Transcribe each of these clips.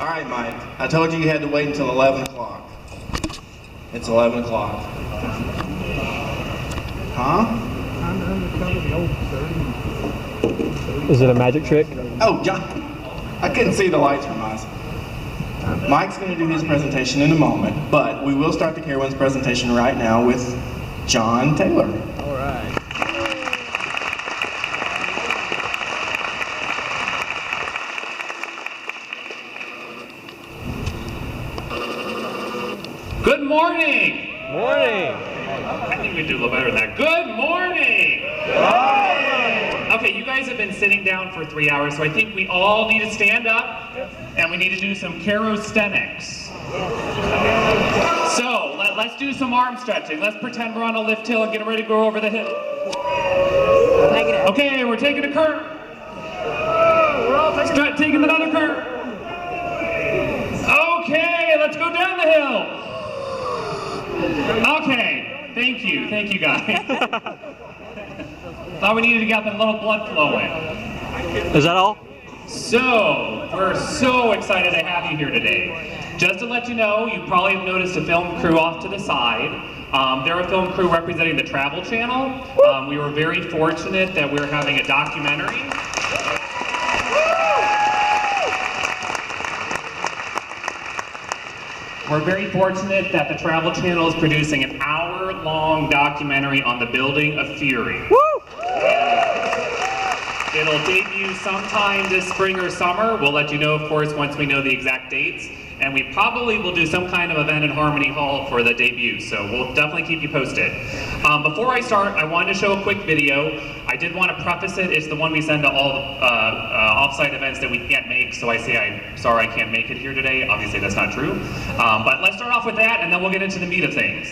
All right, Mike. I told you you had to wait until 11 o'clock. It's 11 o'clock. Huh? Is it a magic trick? Oh, John. I couldn't see the lights from us. Mike's going to do his presentation in a moment, but we will start the Carowinds presentation right now with John Taylor. All right. Good morning! Morning! I think we do a little better than that. Good morning! Good morning! Okay, you guys have been sitting down for 3 hours, so I think we all need to stand up and we need to do some calisthenics. So, let's do some arm stretching. Let's pretend we're on a lift hill and get ready to go over the hill. Okay, we're taking a curve. Start taking another curve. Okay, let's go down the hill. Okay, thank you guys. Thought we needed to get a little blood flowing. Is that all? So, we're so excited to have you here today. Just to let you know, you probably have noticed a film crew off to the side. They're a film crew representing the Travel Channel. We were very fortunate that we're having a documentary. We're very fortunate that the Travel Channel is producing an hour-long documentary on the building of Fury. It'll debut sometime this spring or summer. We'll let you know, of course, once we know the exact dates. And we probably will do some kind of event in Harmony Hall for the debut, so we'll definitely keep you posted. Before I start, I wanted to show a quick video. I did want to preface it. It's the one we send to all off-site events that we can't make, so I'm sorry I can't make it here today. Obviously, that's not true. But let's start off with that, and then we'll get into the meat of things.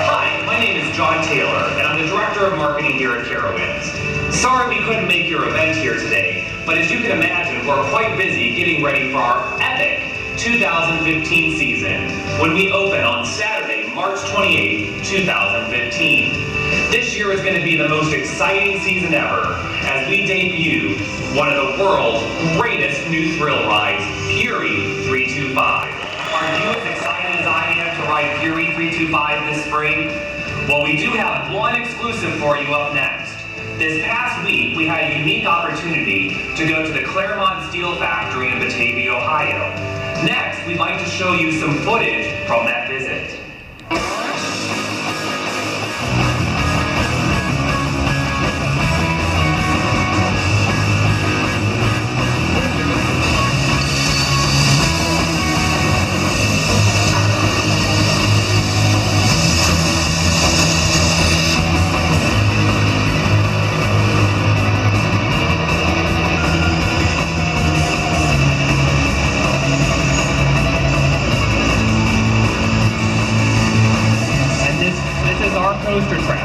Hi, my name is John Taylor, and I'm the Director of Marketing here at Carowinds. Sorry we couldn't make your event here today, but as you can imagine, we're quite busy getting ready for our epic 2015 season when we open on Saturday, March 28, 2015. This year is going to be the most exciting season ever as we debut one of the world's greatest new thrill rides, Fury 325. Are you as excited as I am to ride Fury 325 this spring? Well, we do have one exclusive for you up next. This past week, we had a unique opportunity to go to the Claremont Steel Factory in Batavia, Ohio. Next, we'd like to show you some footage from that visit. Coaster track.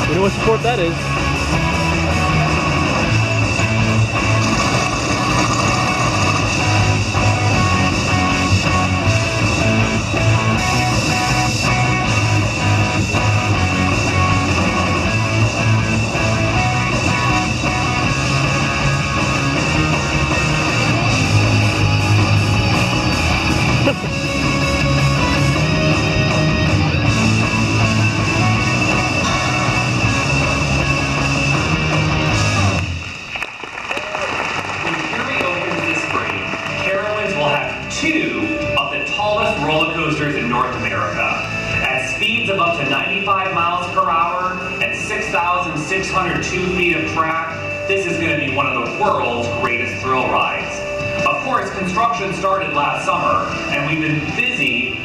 You know what sport that is? Roller coasters in North America. At speeds of up to 95 miles per hour and 6,602 feet of track, this is going to be one of the world's greatest thrill rides. Of course, construction started last summer, and we've been busy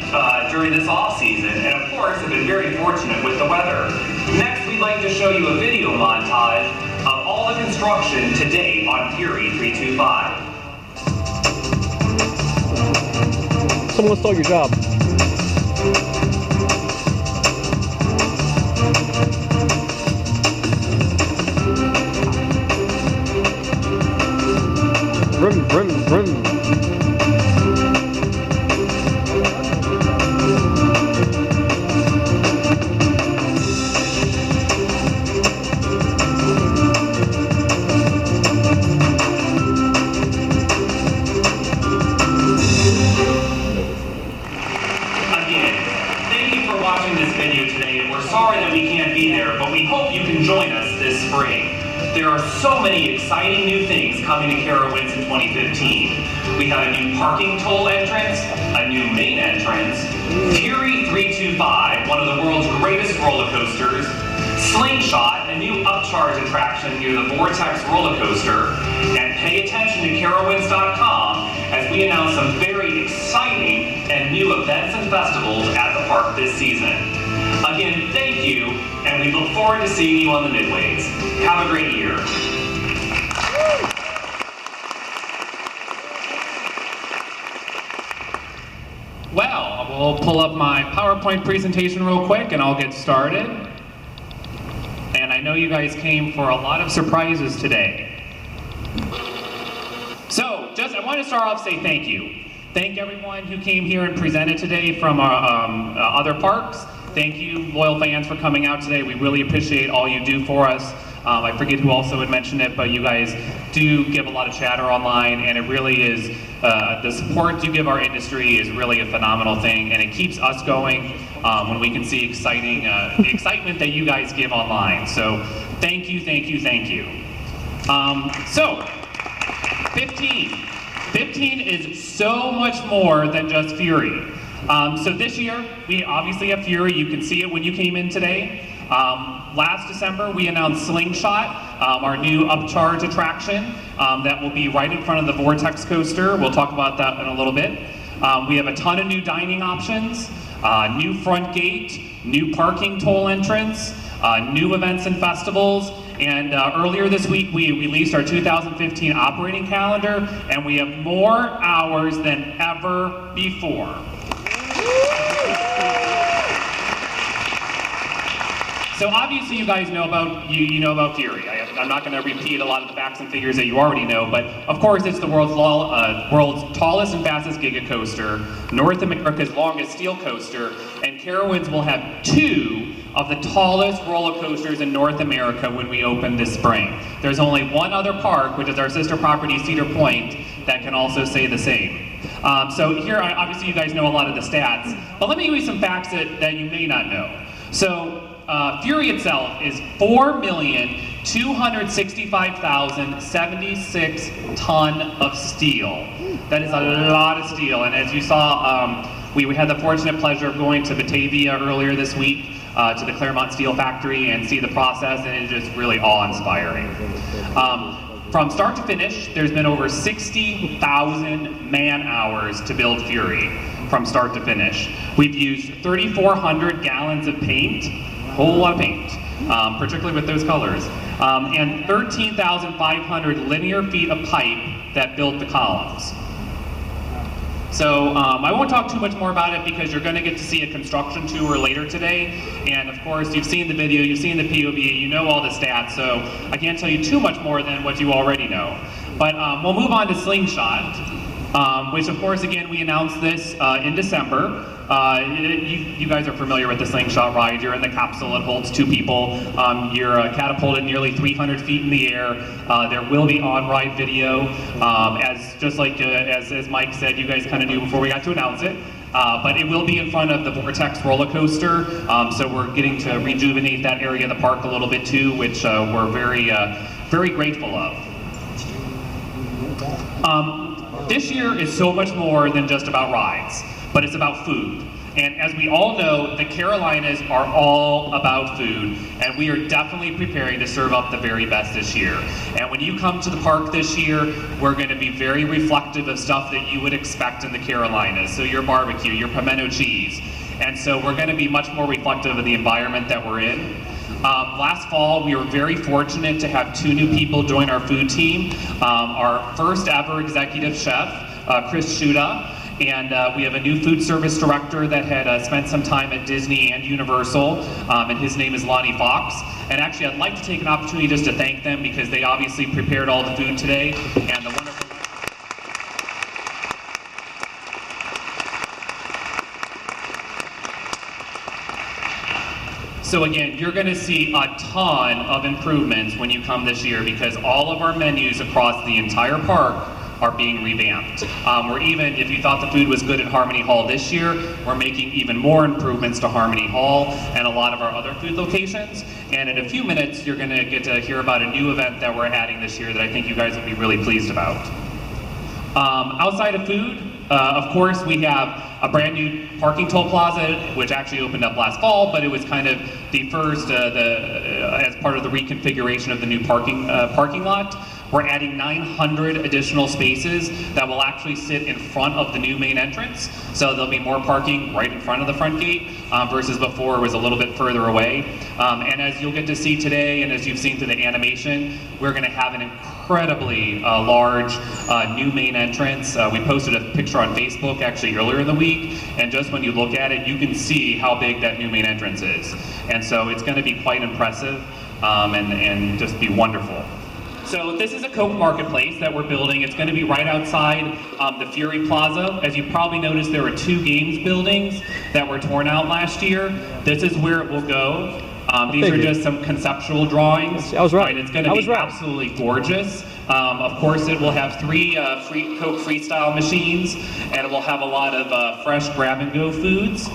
during this off-season, and of course have been very fortunate with the weather. Next, we'd like to show you a video montage of all the construction to date on Fury 325. Someone stole your job. you today, and we're sorry that we can't be there, but we hope you can join us this spring. There are so many exciting new things coming to Carowinds in 2015. We have a new parking toll entrance, a new main entrance, Fury 325, one of the world's greatest roller coasters, Slingshot, a new upcharge attraction near the Vortex roller coaster, and pay attention to Carowinds.com as we announce some very exciting and new events and festivals at the park this season. Again, thank you, and we look forward to seeing you on the midways. Have a great year. Well, we'll pull up my PowerPoint presentation real quick and I'll get started. And I know you guys came for a lot of surprises today. So, I want to start off say thank you. Thank everyone who came here and presented today from our other parks. Thank you, loyal fans, for coming out today. We really appreciate all you do for us. I forget who also had mentioned it, but you guys do give a lot of chatter online, and it really is, the support you give our industry is really a phenomenal thing, and it keeps us going when we can see the excitement that you guys give online. So thank you, thank you, thank you. So, 15 is so much more than just Fury. So this year, we obviously have Fury. You can see it when you came in today. Last December, we announced Slingshot, our new upcharge attraction that will be right in front of the Vortex coaster. We'll talk about that in a little bit. We have a ton of new dining options, new front gate, new parking toll entrance, new events and festivals, and earlier this week we released our 2015 operating calendar, and we have more hours than ever before. So obviously you guys know about, you know about Fury. I'm not going to repeat a lot of the facts and figures that you already know, but of course it's the world's tallest and fastest giga coaster, North America's longest steel coaster, and Carowinds will have 2 of the tallest roller coasters in North America when we open this spring. There's only one other park, which is our sister property, Cedar Point, that can also say the same. So here, obviously you guys know a lot of the stats, but let me give you some facts that you may not know. So, Fury itself is 4,265,076 ton of steel. That is a lot of steel, and as you saw, we had the fortunate pleasure of going to Batavia earlier this week to the Claremont Steel Factory and see the process, and it's just really awe-inspiring. From start to finish, there's been over 60,000 man-hours to build Fury from start to finish. We've used 3,400 gallons of paint, a whole lot of paint, particularly with those colors, and 13,500 linear feet of pipe that built the columns. So I won't talk too much more about it because you're going to get to see a construction tour later today. And of course, you've seen the video, you've seen the POV, you know all the stats, so I can't tell you too much more than what you already know. But we'll move on to Slingshot, which of course, again, we announced this in December. You guys are familiar with the Slingshot ride. You're in the capsule, it holds 2 people. You're catapulted nearly 300 feet in the air. There will be on-ride video. Just like as Mike said, you guys kind of knew before we got to announce it. But it will be in front of the Vortex roller coaster. So we're getting to rejuvenate that area of the park a little bit too, which we're very grateful of. This year is so much more than just about rides, but it's about food. And as we all know, the Carolinas are all about food, and we are definitely preparing to serve up the very best this year. And when you come to the park this year, we're going to be very reflective of stuff that you would expect in the Carolinas. So your barbecue, your pimento cheese. And so we're going to be much more reflective of the environment that we're in. Last fall, we were very fortunate to have 2 new people join our food team. Our first ever executive chef, Chris Shuda, and we have a new food service director that had spent some time at Disney and Universal, and his name is Lonnie Fox. And actually, I'd like to take an opportunity just to thank them because they obviously prepared all the food today, and the wonderful. So again, you're going to see a ton of improvements when you come this year because all of our menus across the entire park are being revamped. We're even, if you thought the food was good at Harmony Hall this year, we're making even more improvements to Harmony Hall and a lot of our other food locations. And in a few minutes, you're gonna get to hear about a new event that we're adding this year that I think you guys will be really pleased about. Outside of food, of course, we have a brand new parking toll plaza, which actually opened up last fall, but it was kind of the first, as part of the reconfiguration of the new parking lot. We're adding 900 additional spaces that will actually sit in front of the new main entrance. So there'll be more parking right in front of the front gate versus before it was a little bit further away. And as you'll get to see today, and as you've seen through the animation, we're gonna have an incredibly large new main entrance. We posted a picture on Facebook actually earlier in the week, and just when you look at it, you can see how big that new main entrance is. And so it's gonna be quite impressive and just be wonderful. So this is a Coke Marketplace that we're building. It's going to be right outside the Fury Plaza. As you probably noticed, there were 2 games buildings that were torn out last year. This is where it will go. These are just some conceptual drawings. I was right. And it's going to be absolutely gorgeous. Of course, it will have 3 free Coke Freestyle machines, and it will have a lot of fresh grab-and-go foods.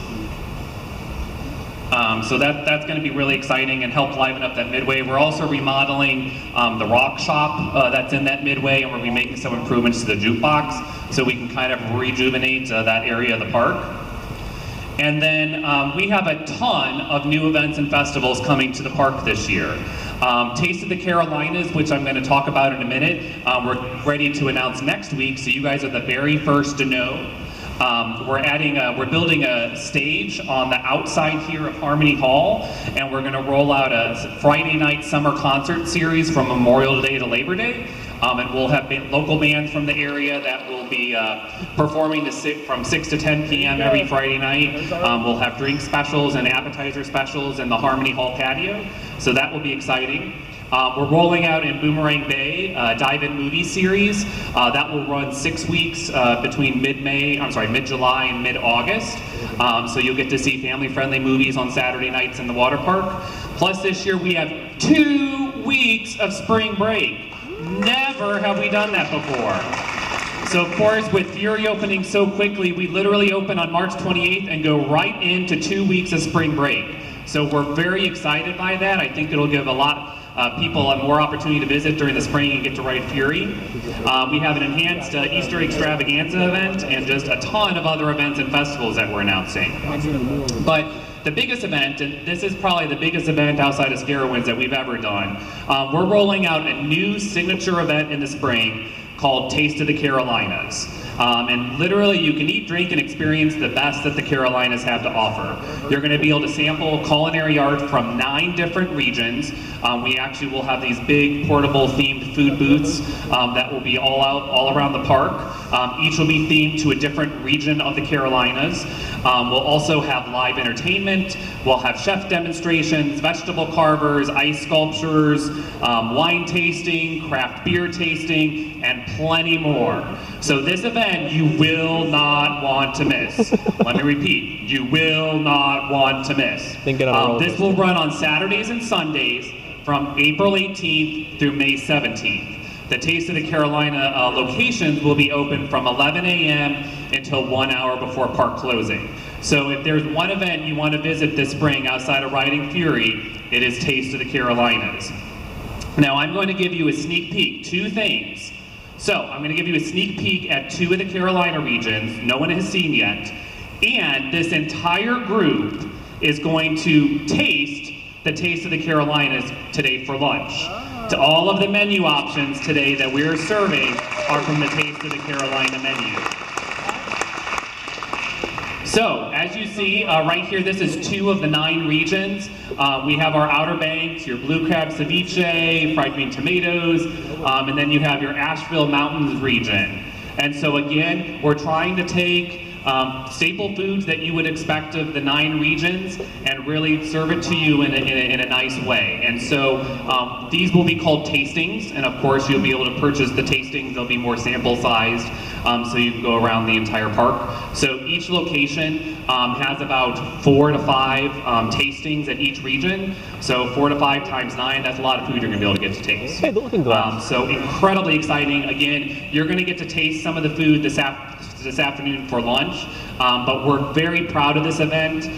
So that's going to be really exciting and help liven up that midway. We're also remodeling the rock shop that's in that midway, and we're going to be making some improvements to the jukebox so we can kind of rejuvenate that area of the park. And then we have a ton of new events and festivals coming to the park this year. Taste of the Carolinas, which I'm going to talk about in a minute, we're ready to announce next week, so you guys are the very first to know. We're building a stage on the outside here of Harmony Hall, and we're going to roll out a Friday night summer concert series from Memorial Day to Labor Day. And we'll have local bands from the area that will be performing from 6 to 10 p.m. every Friday night. We'll have drink specials and appetizer specials in the Harmony Hall patio, so that will be exciting. We're rolling out in Boomerang Bay dive-in movie series that will run 6 weeks between mid-July and mid-August. So you'll get to see family-friendly movies on Saturday nights in the water park. Plus this year we have 2 weeks of spring break. Never have we done that before. So of course, with Fury opening so quickly, we literally open on March 28th and go right into 2 weeks of spring break. So we're very excited by that. I think it'll give a lot people more opportunity to visit during the spring and get to ride Fury. We have an enhanced Easter extravaganza event and just a ton of other events and festivals that we're announcing. But the biggest event, and this is probably the biggest event outside of Carowinds that we've ever done, we're rolling out a new signature event in the spring called Taste of the Carolinas. And literally you can eat, drink, and experience the best that the Carolinas have to offer. You're going to be able to sample culinary art from 9 different regions. We actually will have these big portable themed food booths that will be all around the park. Each will be themed to a different region of the Carolinas. We'll also have live entertainment. We'll have chef demonstrations, vegetable carvers, ice sculptures, wine tasting, craft beer tasting, and plenty more. So this event you will not want to miss. Let me repeat, you will not want to miss. This will run on Saturdays and Sundays from April 18th through May 17th. The Taste of the Carolina locations will be open from 11 a.m. until 1 hour before park closing. So if there's one event you want to visit this spring outside of Riding Fury, it is Taste of the Carolinas. Now I'm going to give you a sneak peek, 2 things. So I'm going to give you a sneak peek at 2 of the Carolina regions no one has seen yet, and this entire group is going to taste the Taste of the Carolinas today for lunch. To all of the menu options today that we're serving are from the Taste of the Carolina menu. So, as you see right here, this is 2 of the 9 regions. We have our Outer Banks, your blue crab ceviche, fried green tomatoes, and then you have your Asheville Mountains region. And so again, we're trying to take staple foods that you would expect of the 9 regions and really serve it to you in a nice way. And so these will be called tastings, and of course you'll be able to purchase the tastings. They'll be more sample sized. so you can go around the entire park. So each location has about 4 to 5 tastings at each region. So 4 to 5 times 9, that's a lot of food you're going to be able to get to taste. Hey, the looking glass. So incredibly exciting. Again, you're going to get to taste some of the food this afternoon for lunch. But we're very proud of this event.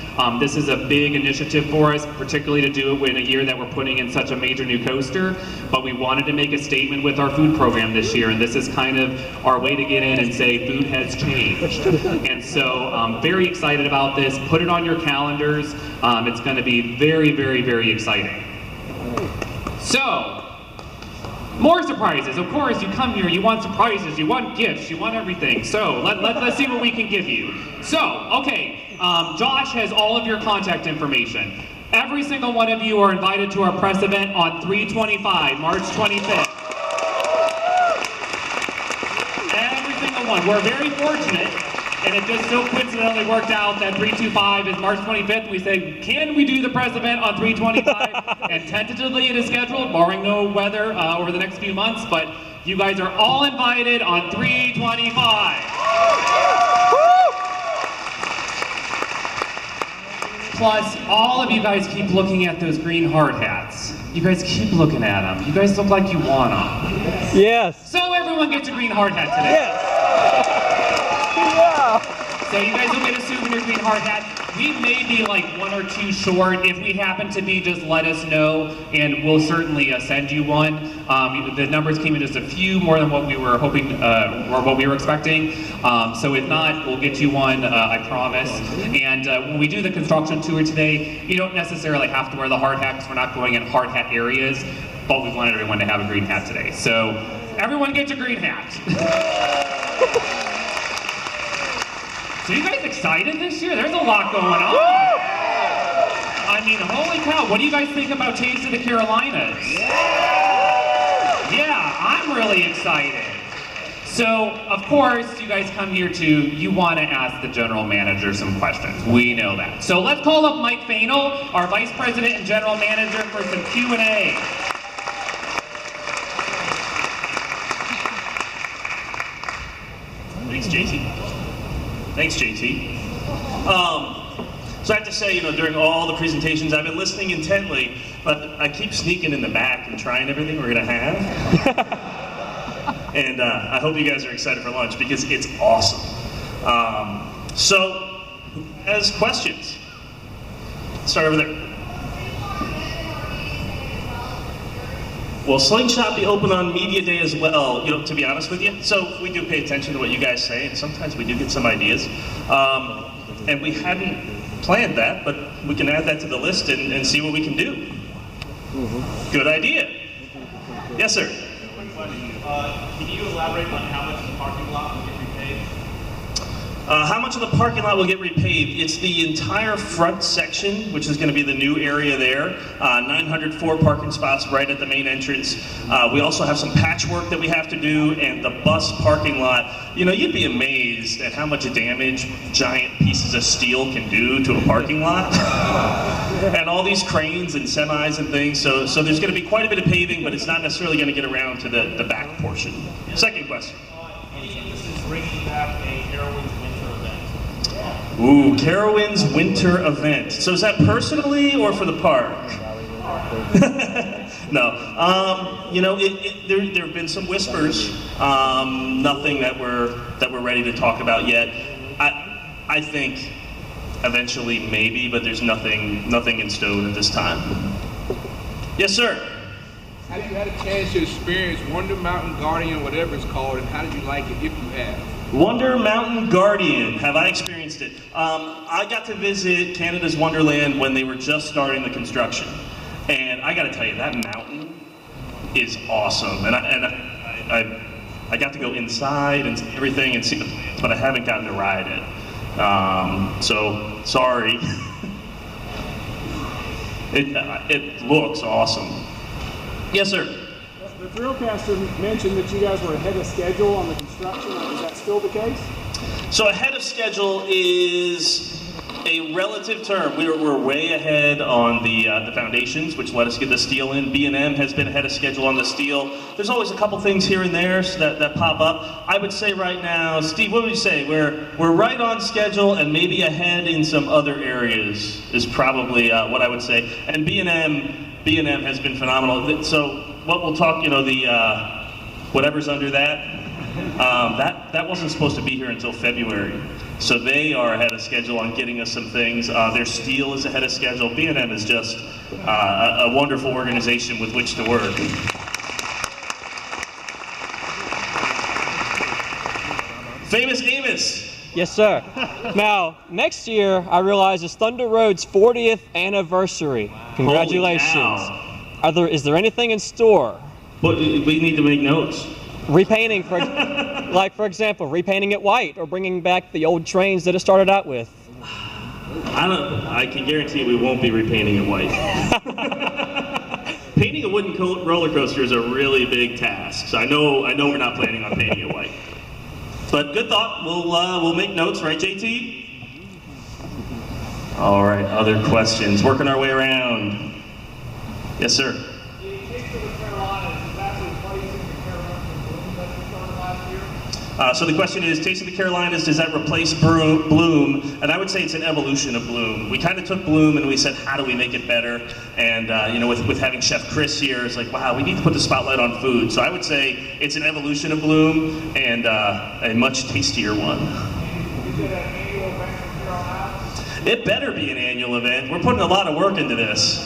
This is a big initiative for us, particularly to do it in a year that we're putting in such a major new coaster. But we wanted to make a statement with our food program this year, and this is kind of our way to get in and say food has changed. And so I'm very excited about this. Put it on your calendars. It's going to be very, very, very exciting. So, more surprises. Of course, you come here, you want surprises, you want gifts, you want everything. So, let's see what we can give you. So, okay, Josh has all of your contact information. Every single one of you are invited to our press event on 3/25, March 25th. Every single one. We're very fortunate, and it just so coincidentally worked out that 3/25 is March 25th. We said, can we do the press event on 3/25? And tentatively it is scheduled, barring no weather over the next few months, but you guys are all invited on 3/25. Plus, all of you guys keep looking at those green hard hats. You guys keep looking at them. You guys look like you want them. Yes. So everyone gets a green hard hat today. Yes. Yeah. So you guys will get a souvenir green hard hat. We may be like 1 or 2 short. If we happen to be, just let us know, and we'll certainly send you one. The numbers came in just a few more than what we were hoping or what we were expecting. So if not, we'll get you one, I promise. And when we do the construction tour today, you don't necessarily have to wear the hard hat because we're not going in hard hat areas, but we wanted everyone to have a green hat today. So everyone gets a green hat. So you guys excited this year? There's a lot going on. I mean, holy cow, what do you guys think about Taste of the Carolinas? Yeah, I'm really excited. So, of course, you guys come here you want to ask the general manager some questions. We know that. So let's call up Mike Fainel, our vice president and general manager, for some Q&A. Thanks, JT. Thanks, JT. So I have to say, during all the presentations, I've been listening intently, but I keep sneaking in the back and trying everything we're gonna have. And I hope you guys are excited for lunch because it's awesome. So, as questions, let's start over there. Will Slingshot be open on Media Day as well? To be honest with you, so we do pay attention to what you guys say, and sometimes we do get some ideas. And we hadn't planned that, but we can add that to the list and see what we can do. Good idea. Yes, sir. Can you elaborate on how much the parking lot will get repaid? How much of the parking lot will get repaved? It's the entire front section, which is going to be the new area there. 904 parking spots right at the main entrance. We also have some patchwork that we have to do, and the bus parking lot. You'd be amazed at how much damage giant pieces of steel can do to a parking lot. And all these cranes and semis and things. So there's going to be quite a bit of paving, but it's not necessarily going to get around to the back portion. Second question. Any interest in bringing back a Carowinds winter event? Ooh, Carowinds winter event. So is that personally or for the park? No. There have been some whispers. Nothing that we're ready to talk about yet. I think eventually maybe, but there's nothing in stone at this time. Yes, sir. Have you had a chance to experience Wonder Mountain Guardian, whatever it's called, and how did you like it if you have? Wonder Mountain Guardian, have I experienced it? I got to visit Canada's Wonderland when they were just starting the construction. And I gotta tell you, that mountain is awesome. And I got to go inside and see everything and see the plants, but I haven't gotten to ride it. So, sorry. It looks awesome. Yes, sir. The Thrillcaster mentioned that you guys were ahead of schedule on the construction. Is that still the case? So ahead of schedule is A relative term. We're way ahead on the foundations, which let us get the steel in. B&M has been ahead of schedule on the steel. There's always a couple things here and there that pop up. I would say right now, Steve, what would you say? We're right on schedule and maybe ahead in some other areas is probably what I would say. And B&M has been phenomenal. So what we'll talk, the whatever's under that wasn't supposed to be here until February. So they are ahead of schedule on getting us some things. Their steel is ahead of schedule. B&M is just a wonderful organization with which to work. Famous Amos. Yes, sir. Now, next year, I realize is Thunder Road's 40th anniversary. Congratulations. Is there anything in store? Well, we need to make notes. Repainting, for example, repainting it white or bringing back the old trains that it started out with. I can guarantee we won't be repainting it white. Painting a wooden roller coaster is a really big task, so I know we're not planning on painting it white. But good thought. We'll make notes, right, JT? All right. Other questions. Working our way around. Yes, sir. So the question is, Taste of the Carolinas, does that replace Bloom? And I would say it's an evolution of Bloom. We kind of took Bloom and we said, how do we make it better? And with having Chef Chris here, it's like, wow, we need to put the spotlight on food. So I would say it's an evolution of Bloom and a much tastier one. It better be an annual event. We're putting a lot of work into this.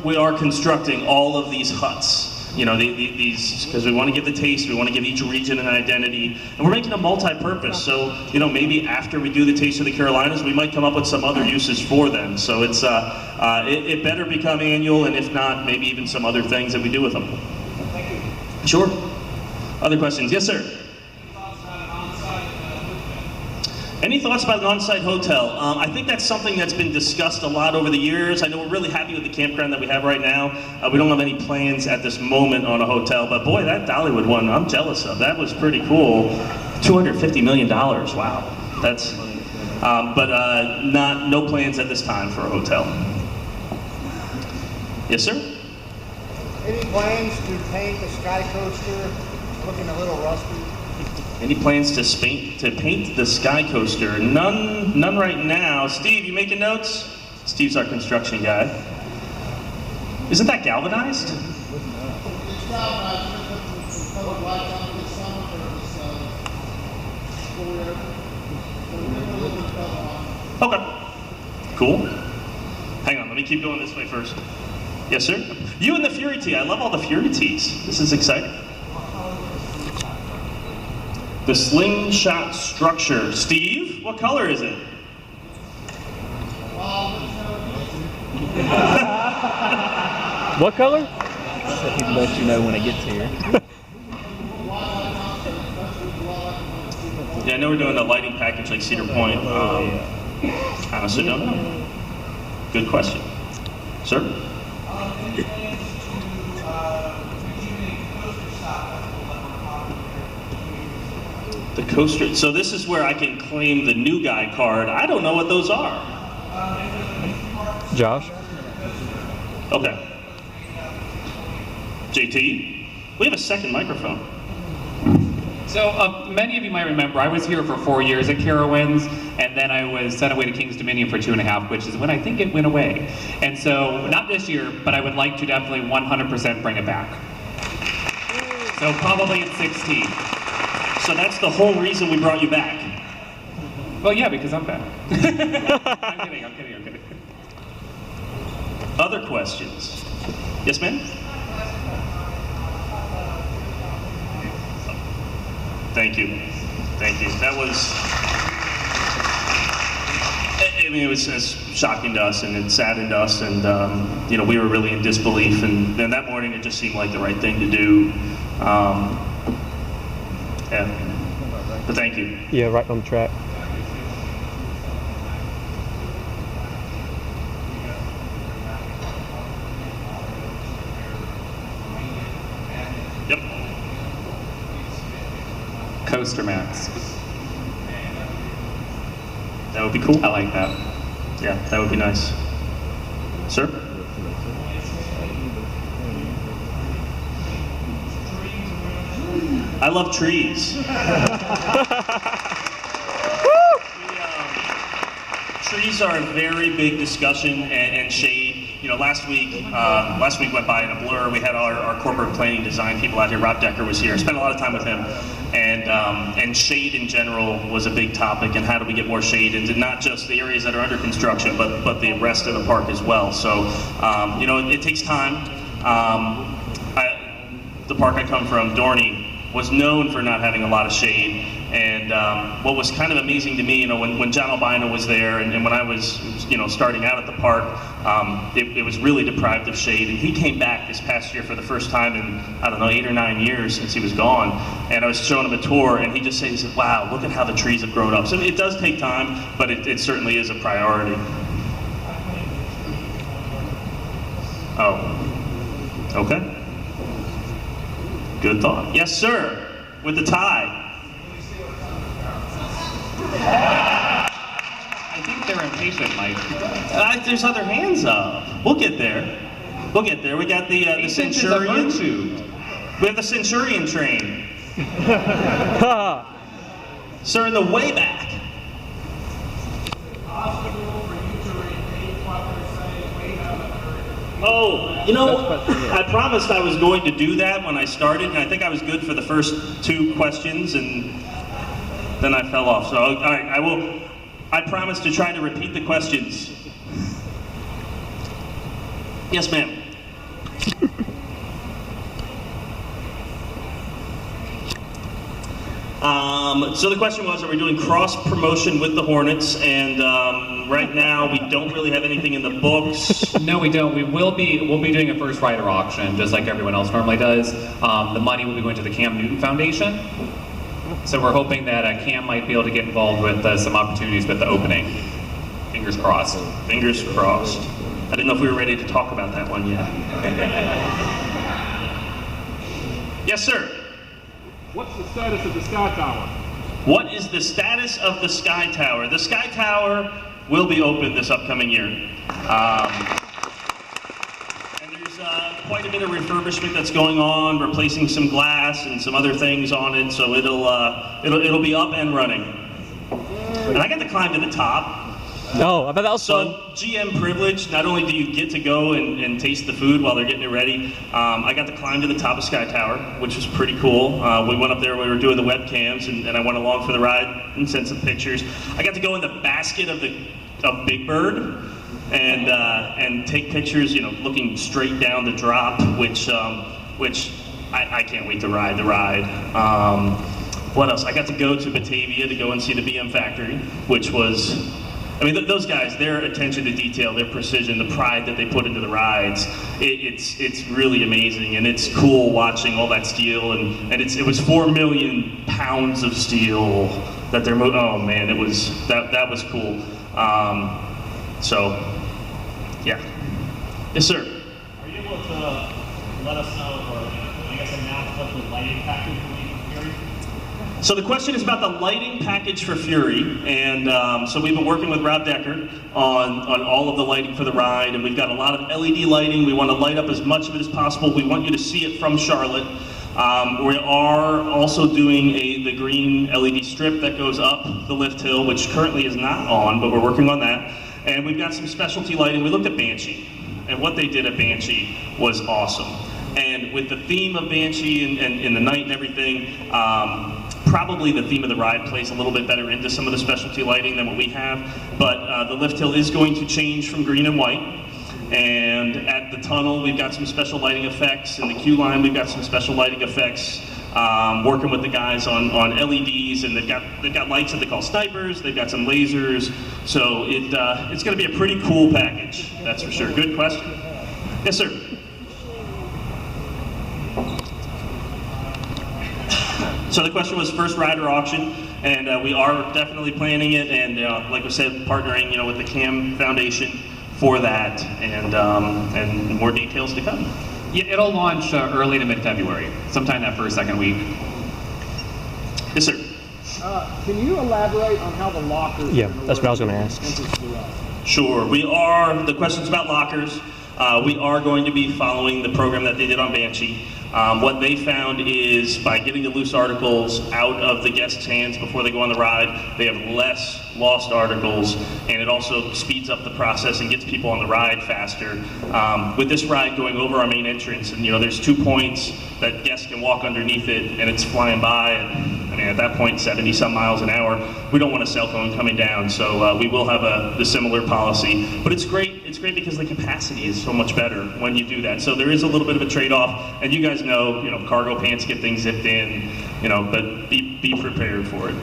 We are constructing all of these huts. These, because we want to give the taste, we want to give each region an identity, and we're making a multi-purpose, so, maybe after we do the Taste of the Carolinas, we might come up with some other uses for them, so it's, it better become annual, and if not, maybe even some other things that we do with them. Thank you. Sure. Other questions? Yes, sir. Any thoughts about an on-site hotel? I think that's something that's been discussed a lot over the years. I know we're really happy with the campground that we have right now. We don't have any plans at this moment on a hotel, but boy, that Dollywood one, I'm jealous of. That was pretty cool. $250 million, wow. That's, no plans at this time for a hotel. Yes, sir? Any plans to paint the Sky Coaster looking a little rusty? Any plans to paint the Sky Coaster? None right now. Steve, you making notes? Steve's our construction guy. Isn't that galvanized? It's galvanized. Okay. Cool. Hang on, let me keep going this way first. Yes, sir? You and the Fury Tee. I love all the Fury Tees. This is exciting. The slingshot structure. Steve, what color is it? What color? He'll let you know when it gets here. Yeah, I know we're doing a lighting package like Cedar Point. Honestly don't know. Good question. Sir? The coaster, so this is where I can claim the new guy card. I don't know what those are. Josh? Okay. JT, we have a second microphone. So many of you might remember, I was here for 4 years at Carowinds, and then I was sent away to King's Dominion for 2.5, which is when I think it went away. And so, not this year, but I would like to definitely 100% bring it back. So probably at 16. So that's the whole reason we brought you back. Well, yeah, because I'm back. I'm kidding. Other questions? Yes, ma'am? Thank you. That was, it was shocking to us, and it saddened us, and we were really in disbelief, and then that morning it just seemed like the right thing to do. Yeah, but thank you. Yeah, right on track. Yep. Coaster Max. That would be cool. I like that. Yeah, that would be nice. Sir? I love trees. Trees are a very big discussion, and shade. You know, last week went by in a blur. We had our corporate planning design people out here. Rob Decker was here. I spent a lot of time with him, and shade in general was a big topic. And how do we get more shade into not just the areas that are under construction, but the rest of the park as well. So, you know, it takes time. The park I come from, Dorney, was known for not having a lot of shade. And what was kind of amazing to me, you know, when John Albino was there, and when I was, you know, starting out at the park, it was really deprived of shade. And he came back this past year for the first time in, I don't know, 8 or 9 years since he was gone. And I was showing him a tour, and he said, wow, look at how the trees have grown up. So it does take time, but it certainly is a priority. Oh, okay. Good thought. Yes, sir, with the tie. I think they're impatient, Mike. There's other hands up. We'll get there. We'll get there. We got the Centurion. We have the Centurion train. Sir, in the way back. Oh, you know, I promised I was going to do that when I started, and I think I was good for the first 2 questions, and then I fell off. So, all right, I promise to try to repeat the questions. Yes, ma'am. So the question was, are we doing cross promotion with the Hornets? And right now, we don't really have anything in the books. No, we don't. We'll be doing a first rider auction, just like everyone else normally does. The money will be going to the Cam Newton Foundation. So we're hoping that Cam might be able to get involved with some opportunities with the opening. Fingers crossed. Fingers crossed. I didn't know if we were ready to talk about that one yet. Yes, sir. What's the status of the Sky Tower? What is the status of the Sky Tower? The Sky Tower will be open this upcoming year. And there's quite a bit of refurbishment that's going on, replacing some glass and some other things on it, so it'll be up and running. And I got to climb to the top. Oh, I bet that was fun. So GM privilege, not only do you get to go and taste the food while they're getting it ready, I got to climb to the top of Sky Tower, which was pretty cool. We went up there, we were doing the webcams, and I went along for the ride and sent some pictures. I got to go in the basket of Big Bird and take pictures, you know, looking straight down the drop, which I can't wait to ride the ride. What else? I got to go to Batavia to go and see the BM factory, which was, I mean, those guys, their attention to detail, their precision, the pride that they put into the rides, it's really amazing, and it's cool watching all that steel, and it was 4 million pounds of steel that they're moving. Oh man, that was cool. So, yeah. Yes, sir. Are you able to let us know, or I guess announce what the lighting package will be for Fury? So the question is about the lighting package for Fury, and so we've been working with Rob Decker on all of the lighting for the ride, and we've got a lot of LED lighting. We want to light up as much of it as possible. We want you to see it from Charlotte. We are also doing the green LED strip that goes up the lift hill, which currently is not on, but we're working on that. And we've got some specialty lighting. We looked at Banshee, and what they did at Banshee was awesome. And with the theme of Banshee and the night and everything, probably the theme of the ride plays a little bit better into some of the specialty lighting than what we have. But the lift hill is going to change from green and white. And at the tunnel, we've got some special lighting effects. In the queue line, we've got some special lighting effects. Working with the guys on LEDs, and they've got lights that they call snipers. They've got some lasers. So it's going to be a pretty cool package, that's for sure. Good question. Yes, sir. So the question was first rider auction, and we are definitely planning it, and like I said, partnering, you know, with the CAM Foundation for that, and more details to come. Yeah, it'll launch early to mid-February, sometime that first, second week. Yes, sir. Can you elaborate on how the lockers? Yeah, that's what I was going to ask. Sure. The question's about lockers. We are going to be following the program that they did on Banshee. What they found is by getting the loose articles out of the guests' hands before they go on the ride, they have less lost articles, and it also speeds up the process and gets people on the ride faster. With this ride going over our main entrance, and there's 2 points that guests can walk underneath it, and it's flying by, and at that point, 70 some miles an hour. We don't want a cell phone coming down, so we will have the similar policy. But it's great. It's great because the capacity is so much better when you do that. So there is a little bit of a trade-off, and you guys know, cargo pants get things zipped in, but be prepared for it.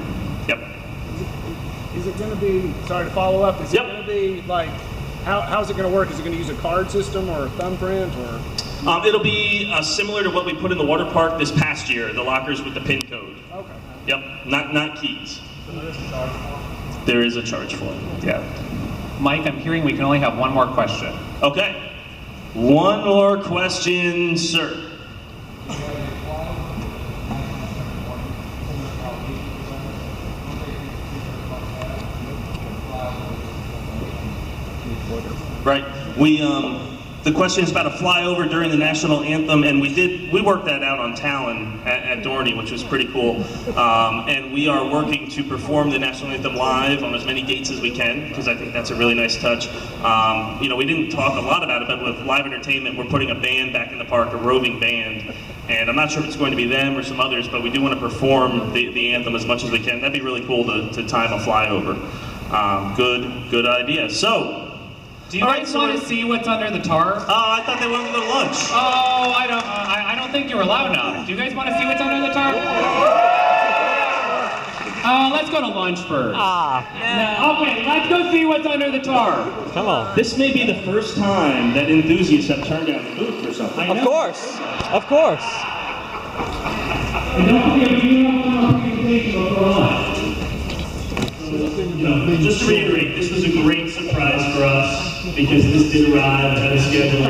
Yep. Is it going to be? Sorry to follow up. Is it going to be like? How's it going to work? Is it going to use a card system or a thumbprint or? It'll be similar to what we put in the water park this past year, the lockers with the PIN code. Okay. Yep, not keys. So there is a charge for it? There is a charge for it, yeah. Mike, I'm hearing we can only have one more question. Okay. One more question, sir. Right. The question is about a flyover during the national anthem, and we worked that out on Talon at Dorney, which was pretty cool. And we are working to perform the national anthem live on as many gates as we can, because I think that's a really nice touch. We didn't talk a lot about it, but with live entertainment, we're putting a band back in the park, a roving band. And I'm not sure if it's going to be them or some others, but we do want to perform the anthem as much as we can. That'd be really cool to time a flyover. Good idea. So. Do you guys want to see what's under the tarp? Oh, I thought they wanted to go to lunch. Oh, I don't think you were loud enough. Do you guys want to see what's under the tarp? Let's go to lunch first. Okay, let's go see what's under the tarp. Come on. This may be the first time that enthusiasts have turned down food for something. Of course. Of course. And don't forget, you don't have a presentation before lunch. Just to reiterate, this was a great surprise for us because this did arrive ahead of schedule.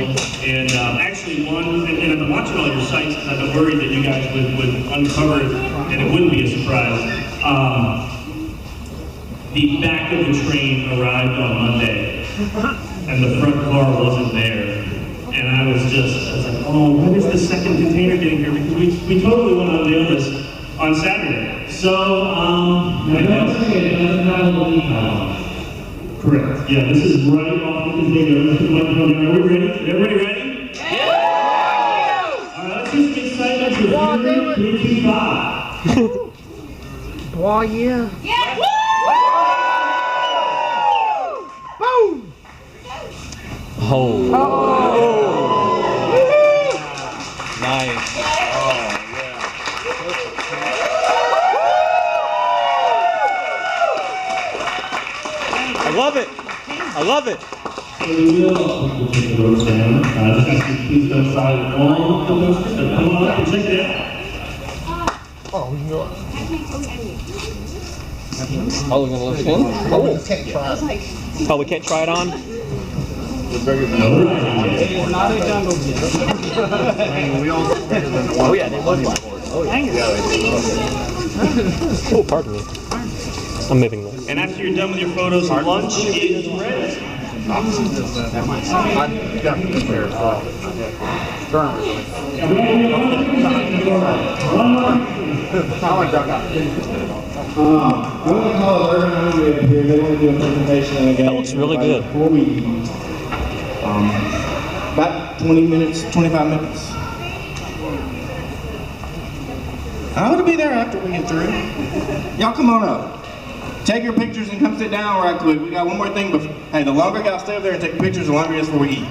And actually, and I've been watching all your sites because I've been worried that you guys would uncover it and it wouldn't be a surprise. The back of the train arrived on Monday, and the front car wasn't there. And I was like, oh, when is the second container getting here? Because we totally want to unveil this on Saturday. So, it doesn't have a lead on. Correct. Yeah, this is right off the container. Let's put the microphone down. Are we ready? Everybody ready? Yeah! All right, let's just get excited for 3, 2, 5. Boy, yeah. Yeah! Boom! Nice. I love it. I love it. So we will take the ropes down. Just ask you please don't slide all the coasters, but come on up and check it out. Oh, no. Oh, we're gonna look in? Oh, we can't try it on? It is not a jungle gym. Oh yeah, they love you. Oh yeah. Oh, pardon me. I'm moving them. And after you're done with your photos, lunch is ready. I want to call it Urban Movie up here. They want to do a presentation and again. That looks really good. Before we eat. About 20 minutes, 25 minutes. I want to be there after we get through. Y'all come on up. Take your pictures and come sit down right quick. We got one more thing, but hey, the longer y'all stay up there and take pictures, the longer it is before we eat.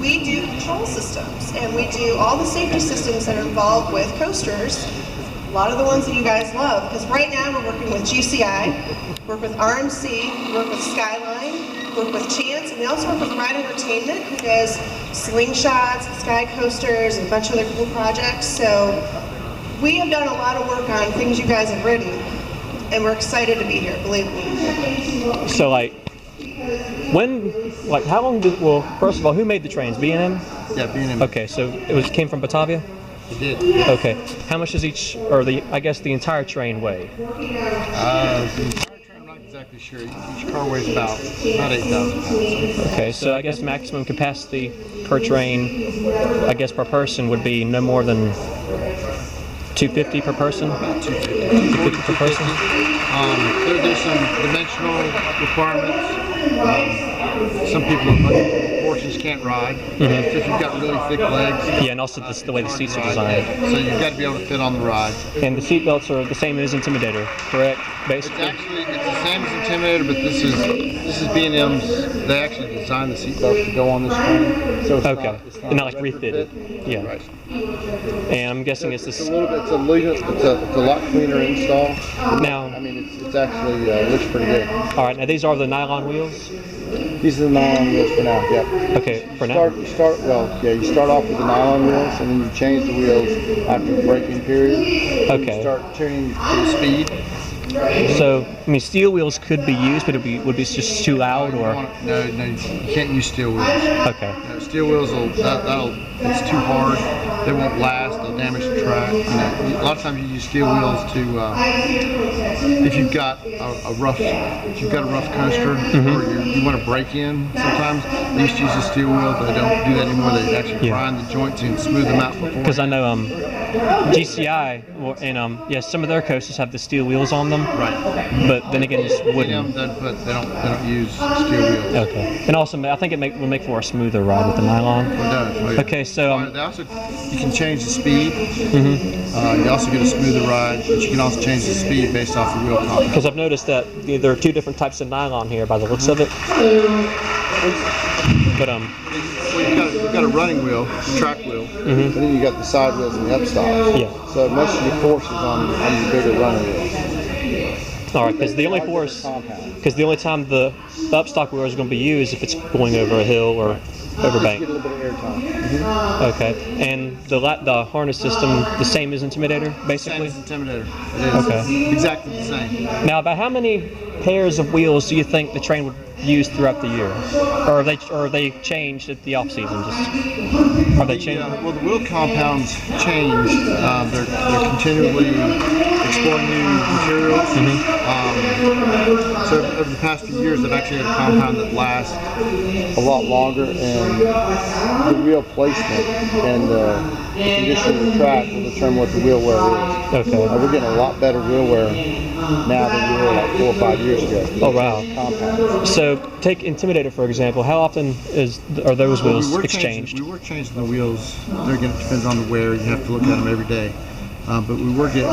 We do control systems, and we do all the safety systems that are involved with coasters. A lot of the ones that you guys love, because right now we're working with GCI, work with RMC, work with Skyline, work with Chance, and we also work with Ride Entertainment, who does slingshots, sky coasters, and a bunch of other cool projects. So we have done a lot of work on things you guys have written, and we're excited to be here, believe me. So how long did, well, first of all, who made the trains? B&M? Yeah, B&M. Okay, so it came from Batavia? It did. Okay. How much does each, or the entire train weigh? The entire train, I'm not exactly sure. Each car weighs about 8,000 pounds. Okay, so I guess maximum capacity per train, I guess per person, would be no more than 250 per person? About 250 per person. There's some dimensional requirements. Some people horses can't ride. So if you've got really thick legs. Yeah, and also the way the seats are designed. So you've got to be able to fit on the ride. And the seat belts are the same as Intimidator, correct? Basically. It's the same as Intimidator, but this is B&M's. They actually designed the seat belts to go on this train. So it's not like refitted. Yeah. Right. And I'm guessing it's this. It's a lot cleaner install. Now, I mean, it's actually looks pretty good. All right. Now these are the nylon wheels. These are the nylon wheels for now. Yep. Okay. For now. You start off with the nylon wheels, and then you change the wheels after the braking period. Okay. You start tuning to the speed. So, I mean, steel wheels could be used, but would be just too loud, or? No, you can't use steel wheels. Okay. No, steel wheels it's too hard. They won't last. They'll damage the track. A lot of times you use steel wheels to if you've got a rough coaster or you want to break in. Sometimes they used to use a steel wheel, but they don't do that anymore. They actually grind the joints and smooth them out before. Because I know GCI and some of their coasters have the steel wheels on them. Right. But then again, it's wooden. They don't use steel wheels. Okay. And also, I think it will make for a smoother ride with the nylon. It does. Oh, yeah. Okay, so you can change the speed. You also get a smoother ride, but you can also change the speed based off the wheel compound. Because I've noticed that there are two different types of nylon here by the looks of it. But you've got a running wheel, a track wheel, and then you got the side wheels and the upstock. Yeah. So most of the force is on the bigger running wheels. All right, because the only time the upstock wheel is going to be used if it's going over a hill or over bank. Get a little bit of airtime. Okay, and the harness system the same as Intimidator, basically. Same as Intimidator. It is. Okay. Exactly the same. Now, about how many pairs of wheels do you think the train would use throughout the year, or are they changed at the off season? Are they changed? Well, the wheel compounds change. They're continually exploring new materials. So over the past few years, they've actually had a compound that lasts a lot longer, and the wheel placement and the condition of the track will determine what the wheel wear is. Okay. We're getting a lot better wheel wear now than we were like 4 or 5 years ago. Oh wow! Compound. So take Intimidator for example. How often are those wheels exchanged? We were changing the wheels. It depends on the wear. You have to look at them every day. But we were getting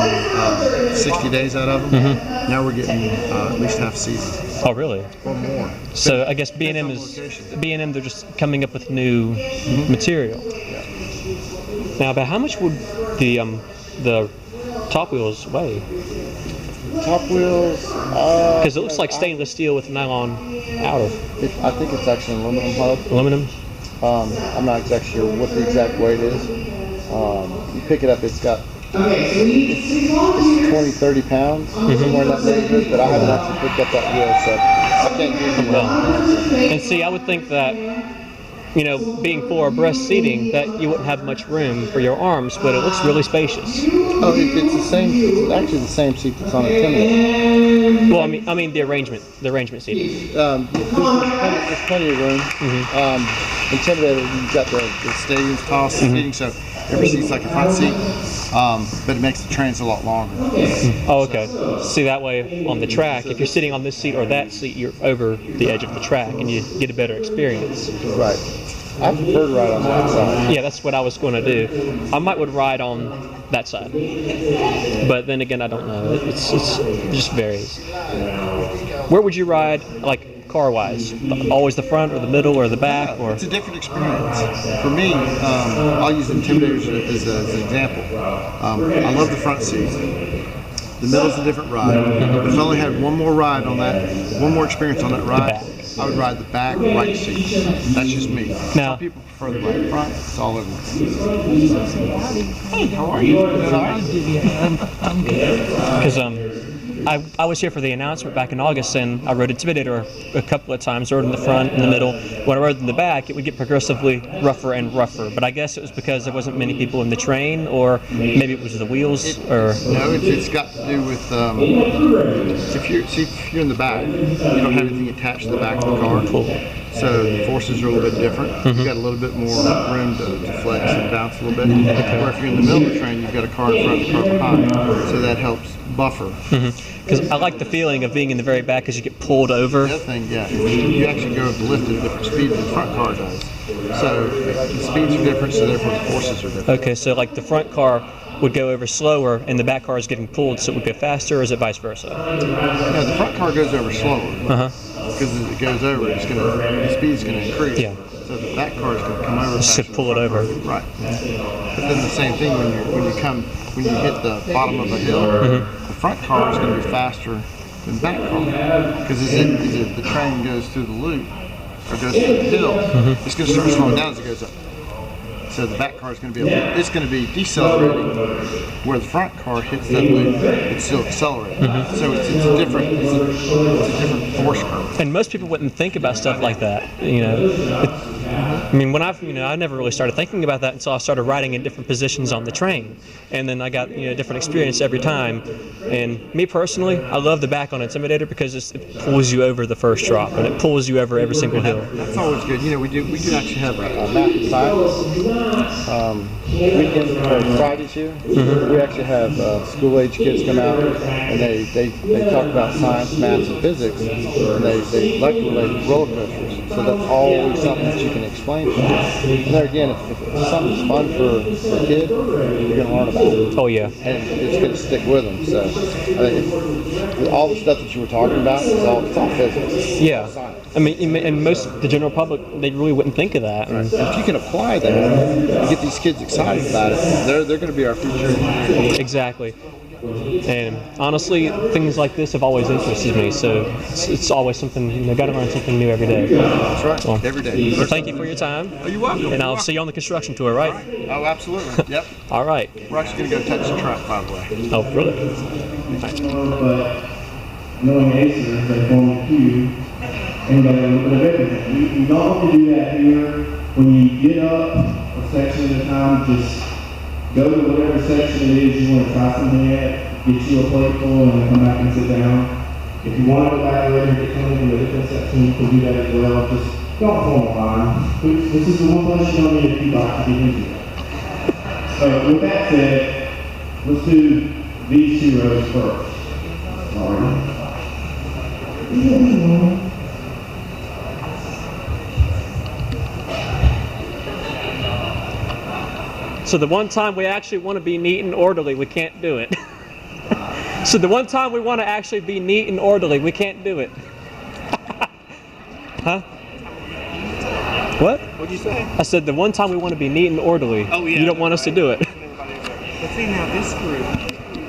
60 days out of them. Now we're getting at least half a season. Oh really? Or more. So I guess B&M they're just coming up with new material. Yeah. Now, about how much would the top wheels weigh? Top wheels? Because it looks like stainless steel with nylon outer. I think it's actually an aluminum hub. Aluminum? I'm not exactly sure what the exact weight is. You pick it up, it's 20, 30 pounds, somewhere in that neighborhood, but I haven't actually picked up that wheel, so I can't give you that. And see, I would think that, being four abreast seating, that you wouldn't have much room for your arms, but it looks really spacious. Oh, it's the same. It's actually the same seat that's on Intimidator. Well, I mean the arrangement seating. There's plenty of room. Intimidator, you've got the stadium's tall seating, so every seat's like a front seat, but it makes the trains a lot longer. Oh, okay. See, that way on the track, if you're sitting on this seat or that seat, you're over the edge of the track, and you get a better experience. Right. I prefer to ride on that side. Yeah, that's what I was going to do. I would ride on that side, but then again, I don't know. It just varies. Where would you ride, like car-wise? Always the front, or the middle, or the back, or? It's a different experience. For me, I'll use Intimidators as an example. I love the front seat. The middle's a different ride. If I only had one more ride on that, one more experience on that ride, I would ride the back right seat. That's just me. Now, some people prefer the right front. It's all over. Hey, how are you? I'm good. Because I was here for the announcement back in August, and I rode Intimidator a couple of times. Rode in the front, in the middle. When I rode in the back, it would get progressively rougher and rougher. But I guess it was because there wasn't many people in the train, or maybe it was the wheels, or... No, it's got to do with if you're in the back, you don't have anything attached to the back of the car. Cool. So the forces are a little bit different. You've got a little bit more room to flex and bounce a little bit. Or if you're in the middle of the train, you've got a car in front and a car behind. So that helps buffer. Because I like the feeling of being in the very back as you get pulled over. The other thing, yeah, you actually go over the lift at a different speed than the front car does. So the speeds are different, so therefore the forces are different. Okay, so like the front car would go over slower and the back car is getting pulled, so it would go faster, or is it vice versa? No, the front car goes over slower. Because as it goes over, the speed's going to increase. Yeah. So the back car is going to come over faster. Just pull it over. Right. But then the same thing when you hit the bottom of a hill, the front car is going to be faster than the back car. Because as the train goes through the loop or goes through the hill, it's going to start slowing down as it goes up. So the back car is going to be decelerating, where the front car hits that loop, it's still accelerating. So it's a different force curve. And most people wouldn't think about stuff like that, you know. I mean, when I never really started thinking about that until I started riding in different positions on the train, and then I got different experience every time. And me personally, I love the back on Intimidator because it pulls you over the first drop, and it pulls you over every single hill. That's always good. We do actually have a map of science. Weekends Fridays here. We actually have school-age kids come out, and they talk about science, math, and physics, and they like to relate roller coasters. So that's always something that you can explain to them. And there again, if something's fun for a kid, you're going to learn about it. Oh yeah. And it's going to stick with them. So I think all the stuff that you were talking about is all physics. Yeah. I mean, and most the general public, they really wouldn't think of that. Right. And if you can apply that and get these kids excited about it, they're going to be our future. Exactly. And honestly, things like this have always interested me, so it's always something, got to learn something new every day. That's right, well, every day. Well, thank you for your time. Oh, you're welcome. And I'll see you on the construction tour, right? Oh, absolutely. Yep. All right. We're actually going to go touch the track, by the way. Oh, really? But knowing Acer, they form a queue and got a little bit of everything. You don't want to do that here. When you get up a section at a time, just go to whatever section it is you want to try something at, get you a plate full, and then come back and sit down. If you want to go back later and get something to a different section, you can do that as well. Just don't form a line. This is the one place you don't need a feedback to get into it. So with that said, let's do these two rows first. All right. So the one time we actually want to be neat and orderly, we can't do it. So the one time we want to actually be neat and orderly, we can't do it. Huh? What? What'd you say? I said the one time we want to be neat and orderly, you don't want us to do it. But see, now this group,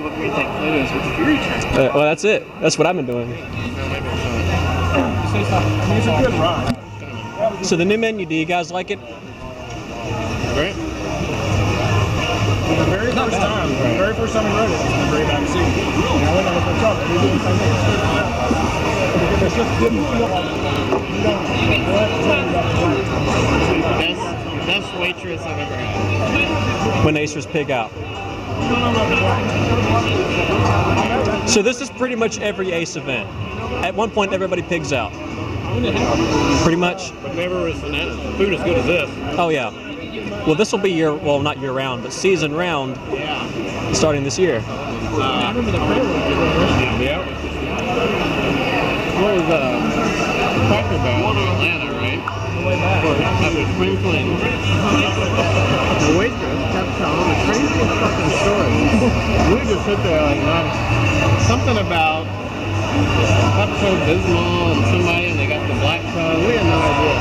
what we take photos with the Fury train. Well, that's it. That's what I've been doing. It's a good ride. So the new menu, do you guys like it? Great. The very first time we rode it, it's in the very back seat. And I went on the first truck, and we did the same thing. Because it just didn't feel like Best waitress I've ever had. When Acer's pig out. So this is pretty much every Ace event. At one point, everybody pigs out. Pretty much. But never was food as good as this. Oh yeah. Well, this will be not year round, but season round. Yeah. Starting this year. I remember the Carowinds. Yeah. What was Cracker Barrel in Atlanta, right? After spring cleaning. The waitress kept telling the craziest fucking stories. We just sit there like, something about episode Bismol and somebody, and they got the black tongue. We had no idea.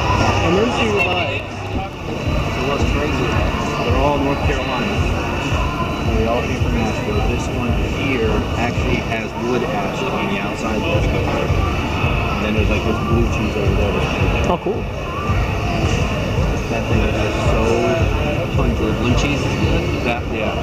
And then she was like, What's crazy? They're all North Carolina. They all came from Nashville. This one here actually has wood ash on the outside of the cover. And then there's like this blue cheese over there. Oh, cool. That thing is just so pungent. Blue cheese is good? Yeah.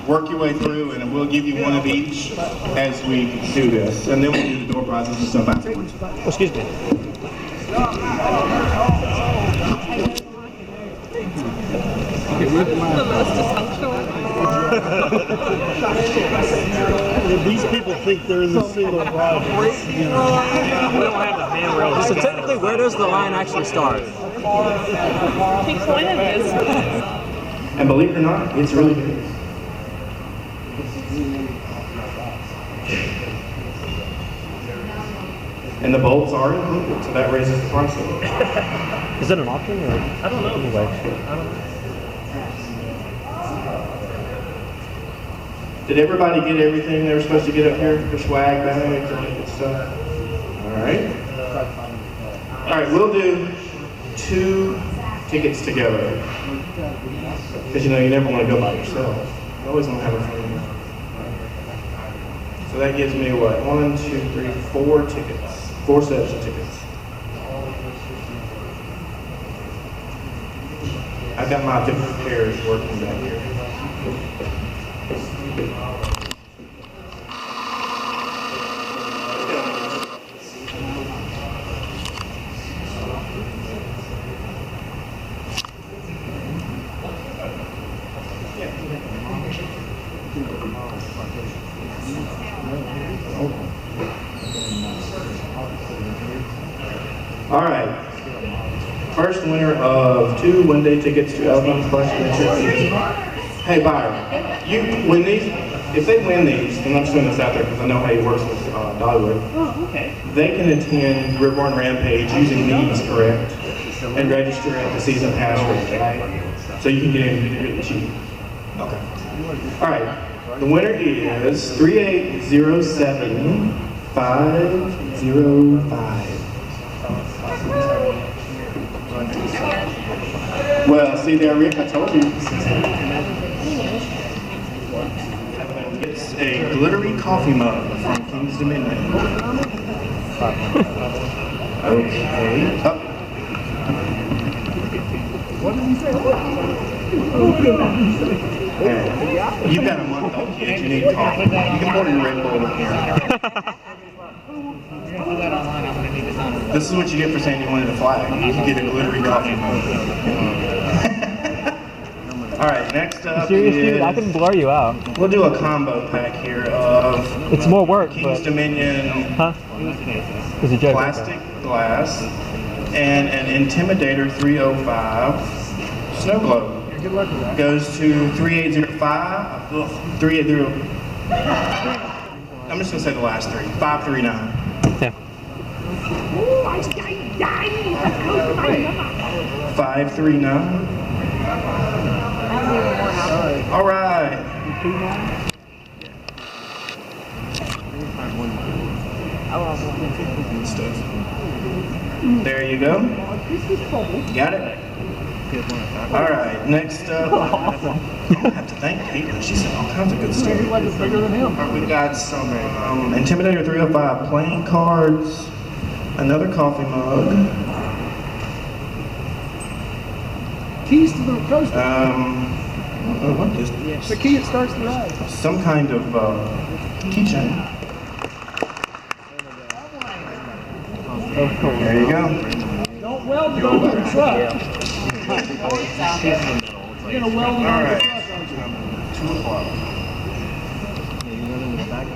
work your way through, and we'll give you one of each as we do this, and then we'll do the door prizes and stuff afterwards. Excuse me. These people think they're in the single ride. We don't have a handrail. So technically, where does the line actually start? And believe it or not, it's really good. And the bolts are included, so that raises the price a little. Is that an option or? I don't know. Anyway, I don't know. Did everybody get everything they were supposed to get up here? The swag bags, all that good stuff? Alright. Alright, we'll do 2 tickets together. Because you know, you never want to go by yourself. You always want to have a friend. So that gives me what? 1, 2, 3, 4 tickets. 4 sets of tickets. I've got my different pairs working back here. All right. First winner of 2 one-day tickets to Alabama Plus Adventure. Hey, Byron, you win these. If they win these, and I'm just throwing this out there because I know how he works with Dollywood. Oh, okay. They can attend Riverborn Rampage using these, correct? And register at the season pass rate, right? So you can get in really cheap. Okay. All right. The winner is 3807505. Well, see there, Rick, I told you. It's a glittery coffee mug from King's Dominion. Okay. Oh. What did he say? You've got a month old kid, you need coffee. You can pour your Red Bull in here. This is what you get for saying you wanted a flag. You can get a glittery coffee mug. Alright, next up Seriously, is... I can blur you out. We'll do a combo pack here of... It's more work, King's Dominion... Huh? It's a joke. Plastic glass and an Intimidator 305 snow globe. Good luck with that. Goes to 3805, 380. I'm just gonna say the last 3. 539. Yeah. 539. All right. Good stuff. There you go. Got it? All right, next up, I have to thank Caitlin. She said all kinds of good stuff. Bigger than him. We've got some Intimidator 305 playing cards, another coffee mug. Keys to the coaster. I don't know what this is. It's the key that starts the ride. Some kind of keychain. There you go. Don't weld it on your truck. You're gonna weld it on your truck, aren't you? 2 o'clock. Yeah, you run in the back.